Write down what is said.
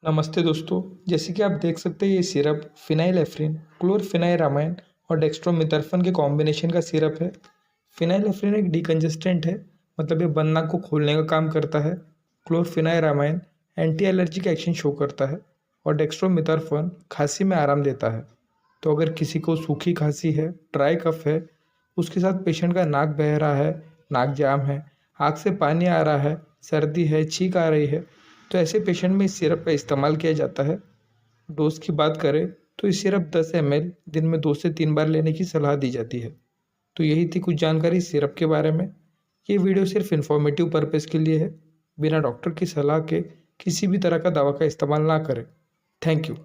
नमस्ते दोस्तों। जैसे कि आप देख सकते हैं ये सिरप फिनाइलेफ्रिन, क्लोरफेनाइरामाइन और डेक्स्ट्रोमिथर्फन के कॉम्बिनेशन का सिरप है। फिनाइलेफ्रिन एक डिकंजेस्टेंट है, मतलब ये बंद नाक को खोलने का काम करता है। क्लोरफेनाइरामाइन एंटी एलर्जिक एक्शन शो करता है और डेक्स्ट्रोमिथर्फन खांसी में आराम देता है। तो अगर किसी को सूखी खांसी है, ड्राई कफ है, उसके साथ पेशेंट का नाक बह रहा है, नाक जाम है, आँख से पानी आ रहा है, सर्दी है, छींक आ रही है, तो ऐसे पेशेंट में इस सिरप का इस्तेमाल किया जाता है। डोज की बात करें तो इस सिरप 10 ml दिन में 2 से 3 बार लेने की सलाह दी जाती है। तो यही थी कुछ जानकारी सिरप के बारे में। ये वीडियो सिर्फ इन्फॉर्मेटिव पर्पज़ के लिए है। बिना डॉक्टर की सलाह के किसी भी तरह का दवा का इस्तेमाल ना करें। Thank you.